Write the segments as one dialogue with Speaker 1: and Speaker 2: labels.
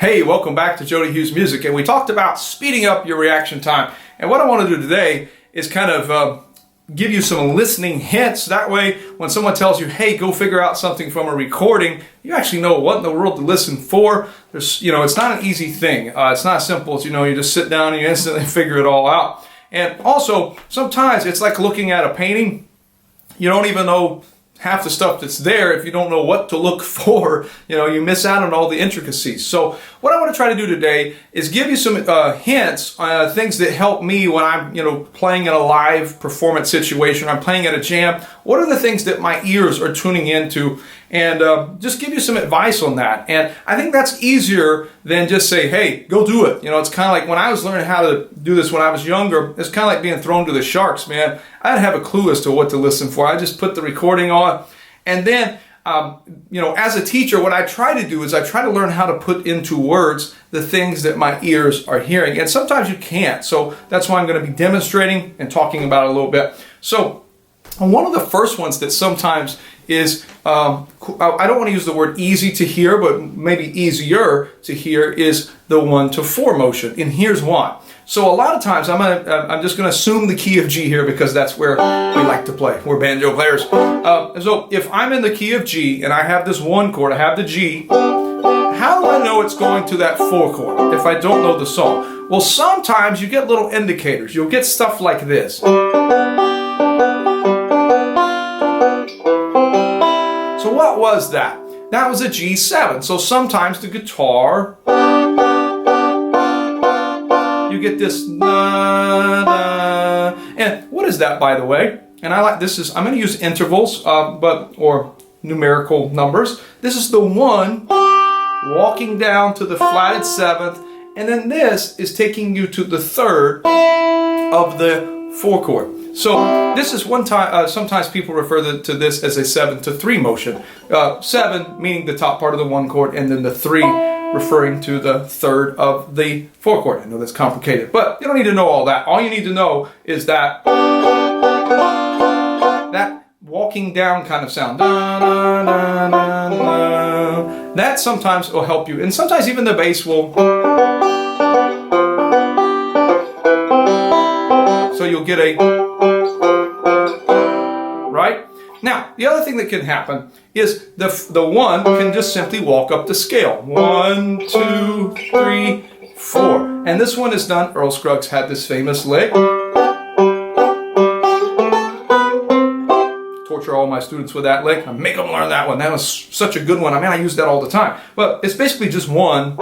Speaker 1: Hey, welcome back to Jody Hughes Music, and we talked about speeding up your reaction time. And what I want to do today is kind of give you some listening hints. That way, when someone tells you, hey, go figure out something from a recording, you actually know what in the world to listen for. It's not an easy thing. It's not as simple as, you just sit down and you instantly figure it all out. And also, sometimes it's like looking at a painting. You don't even know half the stuff that's there if you don't know what to look for. You miss out on all the intricacies. So what I want to try to do today is give you some hints on things that help me when I'm playing in a live performance situation. I'm playing at a jam. What are the things that my ears are tuning into? And just give you some advice on that. And I think that's easier than just say, hey, go do it. It's kind of like when I was learning how to do this when I was younger, it's kind of like being thrown to the sharks, man. I didn't have a clue as to what to listen for. I just put the recording on. And then, as a teacher, what I try to do is I try to learn how to put into words the things that my ears are hearing. And sometimes you can't. So that's why I'm going to be demonstrating and talking about it a little bit. So one of the first ones that sometimes is, I don't want to use the word easy to hear, but maybe easier to hear is the 1-4 motion. And here's why. So a lot of times I'm just going to assume the key of G here because that's where we like to play. We're banjo players. So if I'm in the key of G and I have this 1 chord, I have the G, how do I know it's going to that 4 chord if I don't know the song? Well, sometimes you get little indicators. You'll get stuff like this. So what was that? That was a G7. So sometimes the guitar, you get this na, na. And what is that, by the way? And I'm going to use intervals, or numerical numbers. This is the 1 walking down to the flatted 7th, and then this is taking you to the 3rd of the 4 chord. So this is one time, sometimes people refer to this as a 7-3 motion. 7 meaning the top part of the 1 chord, and then the 3 referring to the 3rd of the 4 chord. I know that's complicated, but you don't need to know all that. All you need to know is that walking down kind of sound. Da, da, da, da, da. That sometimes will help you, and sometimes even the bass will. So you'll get a, right? Now, the other thing that can happen is the 1 can just simply walk up the scale. 1, 2, 3, 4. And this one is done. Earl Scruggs had this famous lick. Torture all my students with that lick. I make them learn that one. That was such a good one. I use that all the time. But it's basically just 1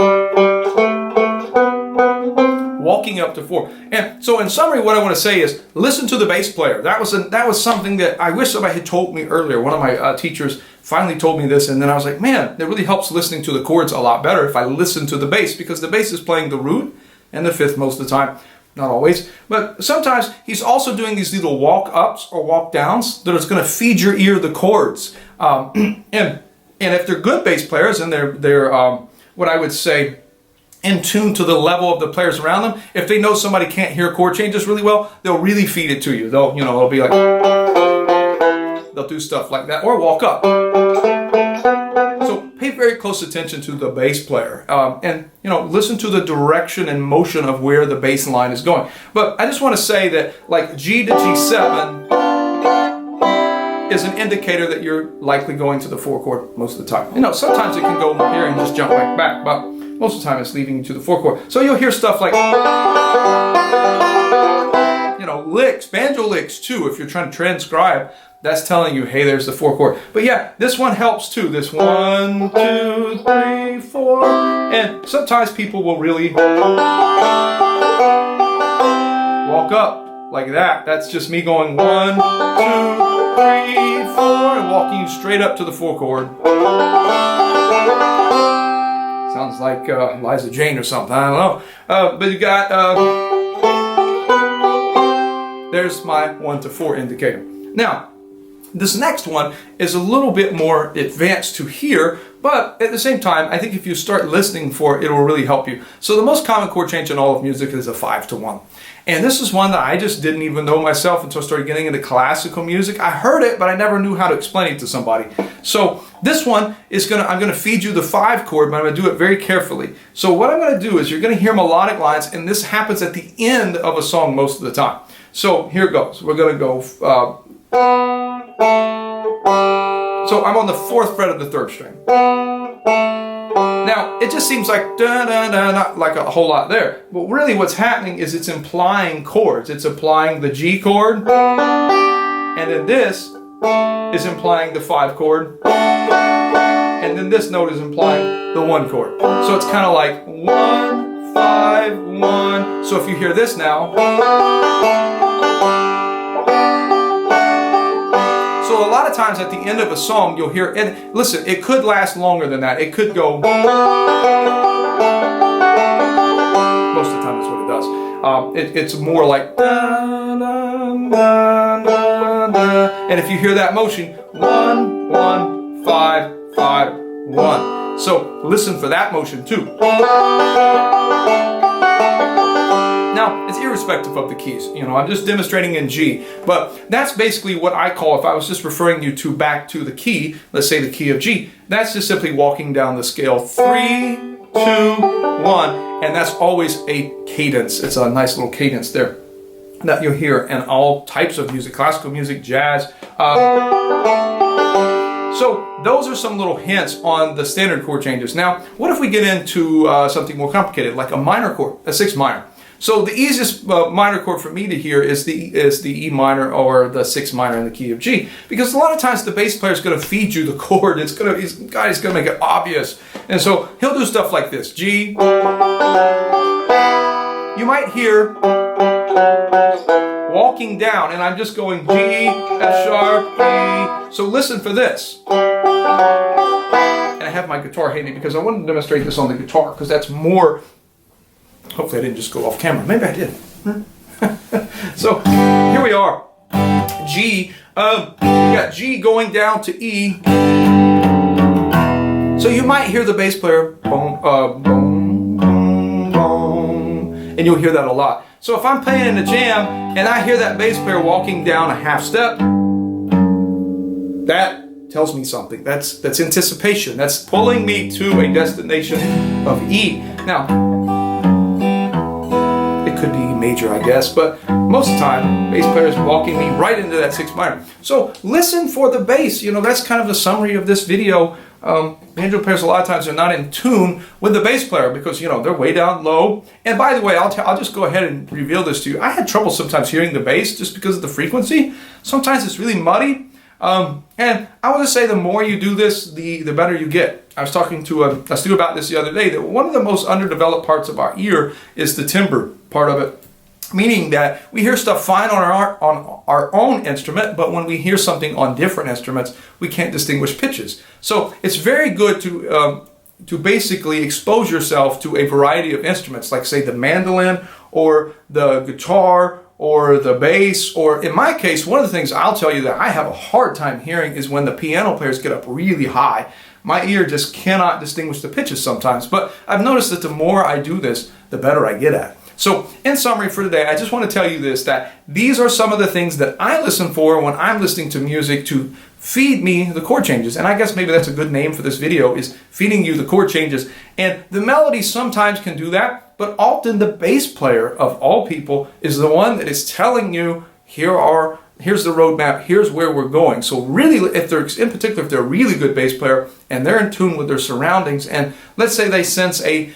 Speaker 1: walking up to 4. And so in summary, what I want to say is listen to the bass player. That was something that I wish somebody had told me earlier. One of my teachers finally told me this, and then I was like, man, it really helps listening to the chords a lot better if I listen to the bass, because the bass is playing the root and the 5th most of the time. Not always, but sometimes he's also doing these little walk ups or walk downs that is going to feed your ear the chords. And if they're good bass players and they're what I would say in tune to the level of the players around them, if they know somebody can't hear chord changes really well, they'll really feed it to you. They'll be like, they'll do stuff like that or walk up. So pay very close attention to the bass player, and listen to the direction and motion of where the bass line is going. But I just want to say that like G to G7 is an indicator that you're likely going to the 4 chord most of the time. Sometimes it can go here and just jump right back, but most of the time it's leading you to the 4 chord. So you'll hear stuff like, licks, banjo licks too. If you're trying to transcribe, that's telling you, hey, there's the 4 chord. But yeah, this one helps too. This 1, 2, 3, 4. And sometimes people will really walk up like that. That's just me going 1, 2, 3, 4, and walking straight up to the 4 chord. Sounds like Liza Jane or something. I don't know. But you got, there's my 1-4 indicator. Now, This next one is a little bit more advanced to hear, but at the same time, I think if you start listening for it, it will really help you. So the most common chord change in all of music is a 5-to-1. And this is one that I just didn't even know myself until I started getting into classical music. I heard it, but I never knew how to explain it to somebody. So this one is I'm gonna feed you the 5 chord, but I'm gonna do it very carefully. So what I'm gonna do is you're gonna hear melodic lines, and this happens at the end of a song most of the time. So here it goes. We're gonna go, so I'm on the 4th fret of the 3rd string. Now, it just seems like not like a whole lot there. But really what's happening is it's implying chords. It's implying the G chord, and then this is implying the 5 chord, and then this note is implying the 1 chord. So it's kind of like 1, 5, 1. So if you hear this now, so a lot of times at the end of a song you'll hear, and listen, it could last longer than that. It could go, most of the time that's what it does. It's more like, and if you hear that motion, 1, 1, 5, 5, 1. So listen for that motion too. Now, it's irrespective of the keys. You know, I'm just demonstrating in G, but that's basically what I call, if I was just referring you to back to the key, let's say the key of G, that's just simply walking down the scale 3, 2, 1, and that's always a cadence. It's a nice little cadence there that you'll hear in all types of music, classical music, jazz. So those are some little hints on the standard chord changes. Now, what if we get into something more complicated, like a minor chord, a 6 minor? So the easiest minor chord for me to hear is the E minor or the 6 minor in the key of G, because a lot of times the bass player is going to feed you the chord. He's going to make it obvious, and so he'll do stuff like this: G. You might hear walking down, and I'm just going G, F sharp, E. So listen for this. And I have my guitar handy because I wanted to demonstrate this on the guitar, because that's more. Hopefully I didn't just go off camera. Maybe I did. So here we are. G. We got G going down to E. So you might hear the bass player boom, boom, boom, boom, and you'll hear that a lot. So if I'm playing in a jam and I hear that bass player walking down a half step, that tells me something. That's anticipation. That's pulling me to a destination of E. Now, could be major, I guess, but most of the time, bass player is walking me right into that 6 minor. So listen for the bass. You know, that's kind of the summary of this video. Banjo players a lot of times are not in tune with the bass player because, you know, they're way down low. And by the way, I'll just go ahead and reveal this to you. I had trouble sometimes hearing the bass just because of the frequency. Sometimes it's really muddy. And I will just say the more you do this, the better you get. I was talking to a student about this the other day, that one of the most underdeveloped parts of our ear is the timbre part of it. Meaning that we hear stuff fine on our own instrument, but when we hear something on different instruments, we can't distinguish pitches. So it's very good to basically expose yourself to a variety of instruments, like say the mandolin or the guitar or the bass, or in my case, one of the things I'll tell you that I have a hard time hearing is when the piano players get up really high. My ear just cannot distinguish the pitches sometimes, but I've noticed that the more I do this, the better I get at it. So in summary for today, I just want to tell you this, that these are some of the things that I listen for when I'm listening to music to feed me the chord changes. And I guess maybe that's a good name for this video, is feeding you the chord changes. And the melodies sometimes can do that, but often the bass player of all people is the one that is telling you, here's the roadmap, here's where we're going. So really, if they're a really good bass player and they're in tune with their surroundings, and let's say they sense I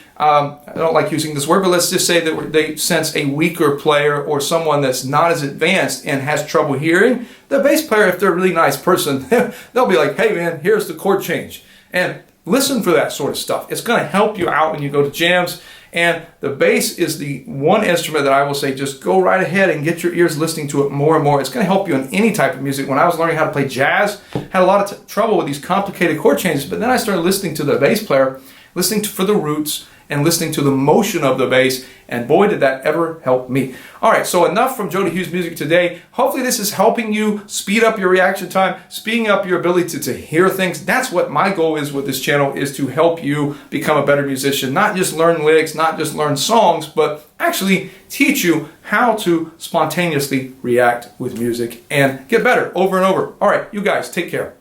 Speaker 1: don't like using this word, but let's just say that they sense a weaker player or someone that's not as advanced and has trouble hearing, the bass player, if they're a really nice person, they'll be like, hey man, here's the chord change. And listen for that sort of stuff. It's going to help you out when you go to jams. And the bass is the one instrument that I will say, just go right ahead and get your ears listening to it more and more. It's going to help you in any type of music. When I was learning how to play jazz, I had a lot of trouble with these complicated chord changes, but then I started listening to the bass player, listening for the roots, and listening to the motion of the bass, and boy, did that ever help me. All right, so enough from Jody Hughes Music today. Hopefully this is helping you speed up your reaction time, speeding up your ability to hear things. That's what my goal is with this channel, is to help you become a better musician, not just learn licks, not just learn songs, but actually teach you how to spontaneously react with music and get better over and over. All right, you guys, take care.